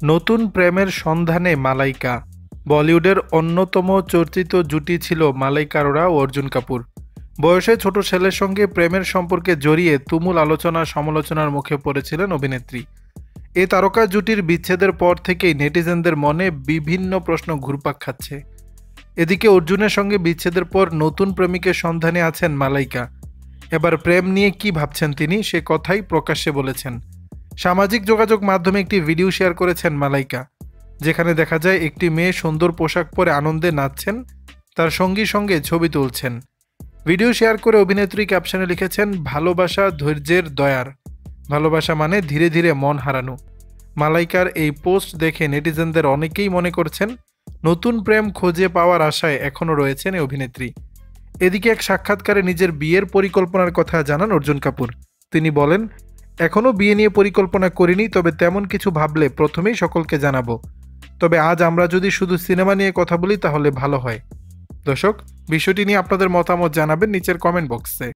নতুন প্রেমের সন্ধানে মালাইকা। বলিউডের অন্যতম চর্চিত জুটি ছিল মালাইকা অরোরা ও অর্জুন কাপুর। বয়সে ছোট ছেলের সঙ্গে প্রেমের সম্পর্কে জড়িয়ে তুমুল আলোচনা সমালোচনার মুখে পড়েছিলেন অভিনেত্রী। এই তারকা জুটির বিচ্ছেদের পর থেকেই নেটিজেনদের মনে বিভিন্ন প্রশ্ন ঘুরপাক খাচ্ছে। এদিকে অর্জুনের সঙ্গে বিচ্ছেদের পর নতুন প্রেমিকের সন্ধানে আছেন মালাইকা। এবার প্রেম নিয়ে কি ভাবছেন তিনি সে কথাই প্রকাশ্যে বলেছেন। সামাজিক যোগাযোগ মাধ্যমে একটি ভিডিও শেয়ার করেছেন মালাইকা, যেখানে দেখা যায় একটি মেয়ে সুন্দর পোশাক পরে আনন্দে নাচছেন, তার সঙ্গী সঙ্গে ছবি তুলছেন। ভিডিও শেয়ার করে অভিনেত্রী ক্যাপশনে লিখেছেন, ভালোবাসা ধৈর্যের দয়ার, ভালোবাসা মানে ধীরে ধীরে মন হারানো। মালাইকার এই পোস্ট দেখে নেটিজেনদের অনেকেই মনে করছেন নতুন প্রেম খুঁজে পাওয়ার আশায় এখনও রয়েছেন এই অভিনেত্রী। এদিকে এক সাক্ষাৎকারে নিজের বিয়ের পরিকল্পনার কথা জানান অর্জুন কাপুর। তিনি বলেন, এখনও বিয়ে নিয়ে পরিকল্পনা করিনি, তবে তেমন কিছু ভাবলে প্রথমেই সকলকে জানাবো। তবে আজ আমরা যদি শুধু সিনেমা নিয়ে কথা বলি তাহলে ভালো হয়। দর্শক, বিষয়টি নিয়ে আপনাদের মতামত জানাবেন নিচের কমেন্ট বক্সে।